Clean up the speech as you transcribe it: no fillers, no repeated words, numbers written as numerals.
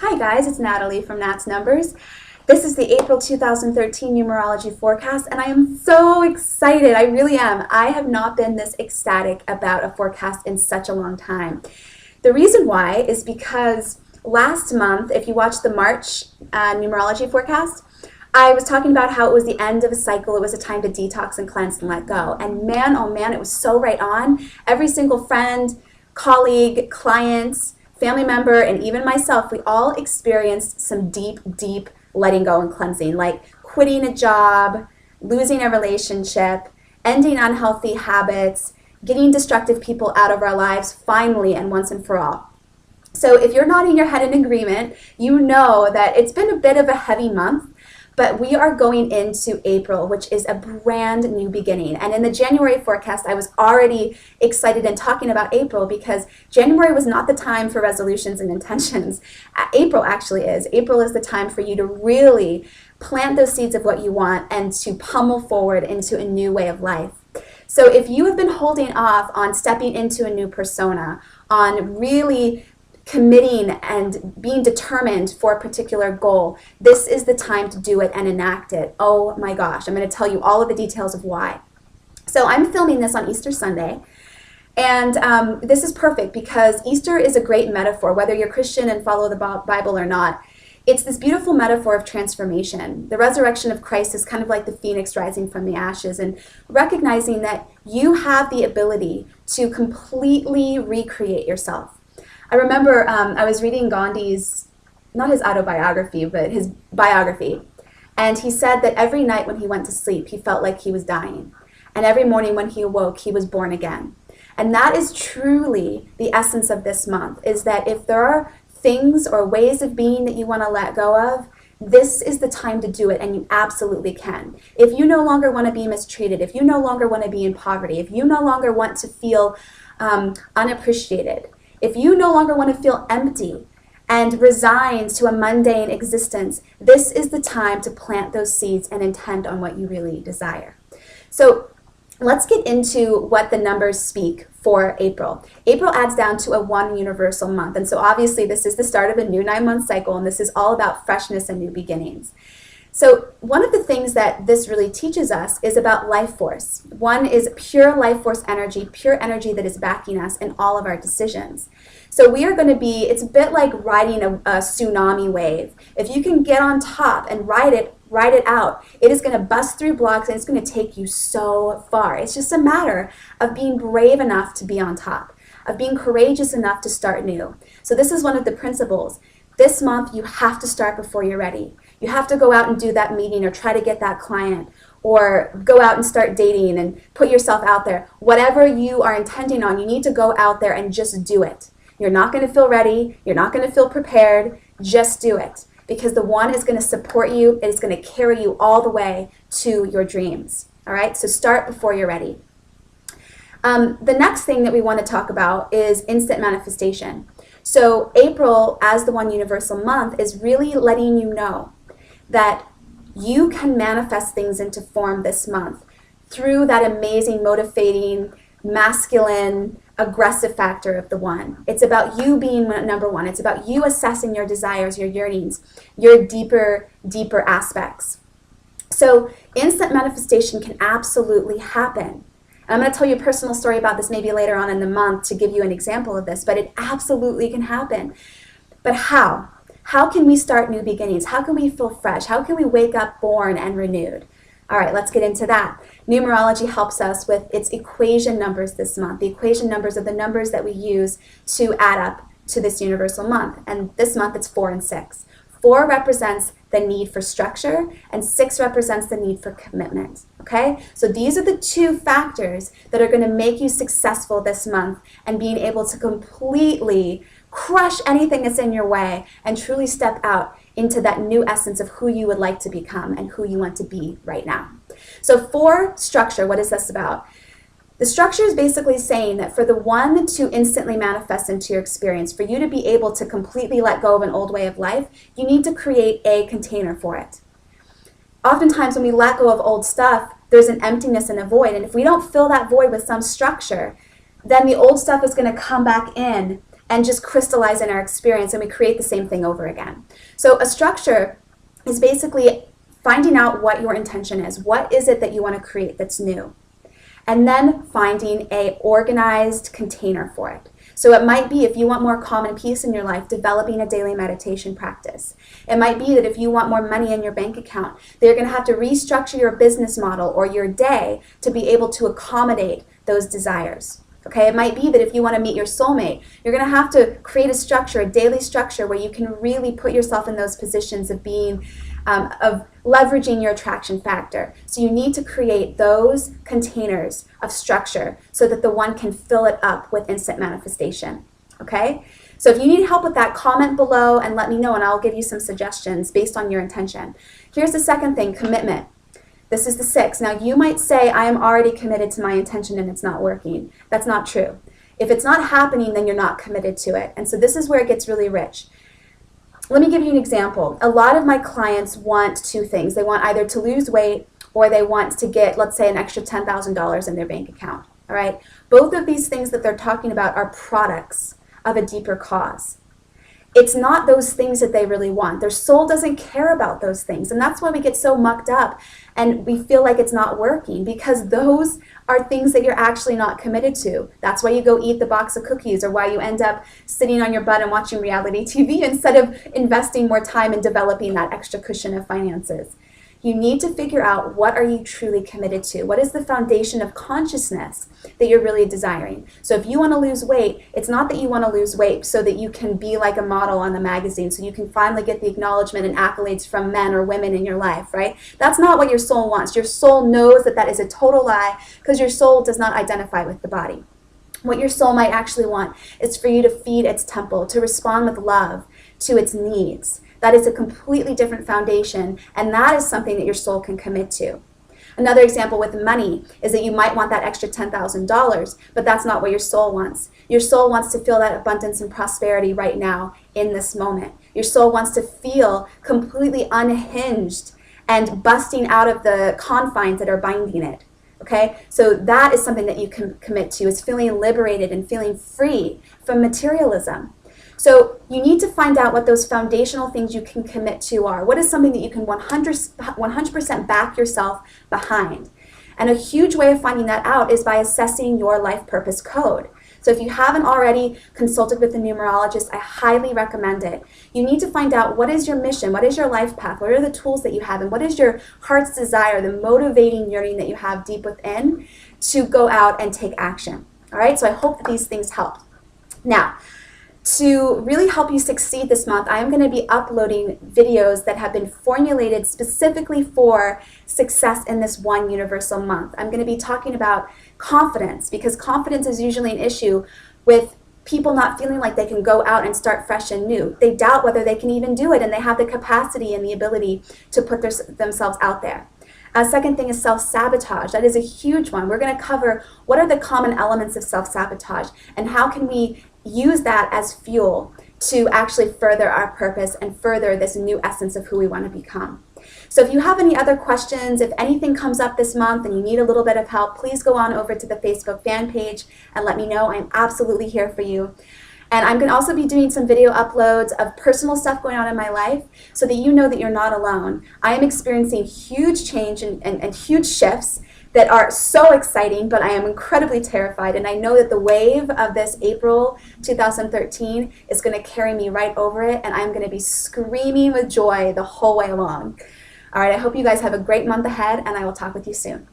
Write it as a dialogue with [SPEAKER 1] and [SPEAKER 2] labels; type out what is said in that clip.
[SPEAKER 1] Hi guys, it's Natalie from natsnumbers. This is the April 2013 numerology forecast, and I am so excited. I really am. I have not been this ecstatic about a forecast in such a long time. The reason why is because last month, if you watched the March numerology forecast, I was talking about how it was the end of a cycle. It was a time to detox and cleanse and let go. And man, oh man, it was so right on. Every single friend, colleague, clients, family member, and even myself, we all experienced some deep, deep letting go and cleansing, like quitting a job, losing a relationship, ending unhealthy habits, getting destructive people out of our lives finally and once and for all. So if you're nodding your head in agreement, you know that it's been a bit of a heavy month. But we are going into April, which is a brand new beginning. And in the January forecast, I was already excited and talking about April because January was not the time for resolutions and intentions. April actually is. April is the time for you to really plant those seeds of what you want and to pummel forward into a new way of life. So if you have been holding off on stepping into a new persona, on really committing and being determined for a particular goal, this is the time to do it and enact it. Oh my gosh, I'm going to tell you all of the details of why. So I'm filming this on Easter Sunday, and this is perfect because Easter is a great metaphor, whether you're Christian and follow the Bible or not. It's this beautiful metaphor of transformation. The resurrection of Christ is kind of like the phoenix rising from the ashes and recognizing that you have the ability to completely recreate yourself. I remember I was reading Gandhi's, not his autobiography, but his biography. And he said that every night when he went to sleep, he felt like he was dying. And every morning when he awoke, he was born again. And that is truly the essence of this month, is that if there are things or ways of being that you want to let go of, this is the time to do it, and you absolutely can. If you no longer want to be mistreated, if you no longer want to be in poverty, if you no longer want to feel unappreciated, if you no longer want to feel empty and resigned to a mundane existence, this is the time to plant those seeds and intend on what you really desire. So let's get into what the numbers speak for April. April adds down to a one universal month. And so obviously this is the start of a new 9-month cycle, and this is all about freshness and new beginnings. So one of the things that this really teaches us is about life force. One is pure life force energy, pure energy that is backing us in all of our decisions. So we are going to be, it's a bit like riding a tsunami wave. If you can get on top and ride it out, it is going to bust through blocks and it's going to take you so far. It's just a matter of being brave enough to be on top, of being courageous enough to start new. So this is one of the principles. This month, you have to start before you're ready. You have to go out and do that meeting or try to get that client or go out and start dating and put yourself out there. Whatever you are intending on, you need to go out there and just do it. You're not going to feel ready. You're not going to feel prepared. Just do it, because the one is going to support you. It is going to carry you all the way to your dreams. All right? So start before you're ready. The next thing that we want to talk about is instant manifestation. So April, as the one universal month, is really letting you know that you can manifest things into form this month through that amazing, motivating, masculine, aggressive factor of the one. It's about you being number one. It's about you assessing your desires, your yearnings, your deeper, deeper aspects. So instant manifestation can absolutely happen. I'm going to tell you a personal story about this maybe later on in the month to give you an example of this, but it absolutely can happen. But how? How can we start new beginnings? How can we feel fresh? How can we wake up born and renewed? All right, let's get into that. Numerology helps us with its equation numbers this month. The equation numbers are the numbers that we use to add up to this universal month. And this month it's 4 and 6. 4 represents the need for structure, and 6 represents the need for commitment. Okay? So these are the two factors that are going to make you successful this month and being able to completely crush anything that's in your way and truly step out into that new essence of who you would like to become and who you want to be right now. So for structure, what is this about? The structure is basically saying that for the one to instantly manifest into your experience, for you to be able to completely let go of an old way of life, you need to create a container for it. Oftentimes when we let go of old stuff, there's an emptiness and a void. And if we don't fill that void with some structure, then the old stuff is going to come back in and just crystallize in our experience, and we create the same thing over again. So a structure is basically finding out what your intention is. What is it that you want to create that's new? And then finding an organized container for it. So it might be, if you want more calm and peace in your life, developing a daily meditation practice. It might be that if you want more money in your bank account, they're going to have to restructure your business model or your day to be able to accommodate those desires. Okay, it might be that if you want to meet your soulmate, you're going to have to create a structure, a daily structure, where you can really put yourself in those positions of being, of leveraging your attraction factor. So you need to create those containers of structure so that the one can fill it up with instant manifestation. Okay, so if you need help with that, comment below and let me know, and I'll give you some suggestions based on your intention. Here's the second thing, commitment. This is the 6. Now you might say, I am already committed to my intention and it's not working. That's not true. If it's not happening, then you're not committed to it. And so this is where it gets really rich. Let me give you an example. A lot of my clients want 2 things. They want either to lose weight or they want to get, let's say, an extra $10,000 in their bank account. All right? Both of these things that they're talking about are products of a deeper cause. It's not those things that they really want. Their soul doesn't care about those things. And that's why we get so mucked up and we feel like it's not working, because those are things that you're actually not committed to. That's why you go eat the box of cookies, or why you end up sitting on your butt and watching reality TV instead of investing more time in developing that extra cushion of finances. You need to figure out, what are you truly committed to? What is the foundation of consciousness that you're really desiring? So if you want to lose weight, it's not that you want to lose weight so that you can be like a model on the magazine, so you can finally get the acknowledgement and accolades from men or women in your life, right? That's not what your soul wants. Your soul knows that that is a total lie, because your soul does not identify with the body. What your soul might actually want is for you to feed its temple, to respond with love to its needs. That is a completely different foundation, and that is something that your soul can commit to. Another example with money is that you might want that extra $10,000, but that's not what your soul wants. Your soul wants to feel that abundance and prosperity right now in this moment. Your soul wants to feel completely unhinged and busting out of the confines that are binding it. Okay, so that is something that you can commit to, is feeling liberated and feeling free from materialism. So you need to find out what those foundational things you can commit to are. What is something that you can 100% back yourself behind? And a huge way of finding that out is by assessing your life purpose code. So if you haven't already consulted with a numerologist, I highly recommend it. You need to find out, what is your mission? What is your life path? What are the tools that you have? And what is your heart's desire, the motivating yearning that you have deep within to go out and take action? All right, so I hope that these things help. Now, to really help you succeed this month, I am going to be uploading videos that have been formulated specifically for success in this one universal month. I'm going to be talking about confidence, because confidence is usually an issue with people not feeling like they can go out and start fresh and new. They doubt whether they can even do it, and they have the capacity and the ability to put themselves out there. Second thing is self-sabotage. That is a huge one. We're going to cover what are the common elements of self-sabotage and how can we use that as fuel to actually further our purpose and further this new essence of who we want to become. So if you have any other questions, if anything comes up this month and you need a little bit of help, please go on over to the Facebook fan page and let me know. I'm absolutely here for you. And I'm going to also be doing some video uploads of personal stuff going on in my life so that you know that you're not alone. I am experiencing huge change and huge shifts that are so exciting, but I am incredibly terrified. And I know that the wave of this April 2013 is going to carry me right over it, and I'm going to be screaming with joy the whole way along. All right, I hope you guys have a great month ahead, and I will talk with you soon.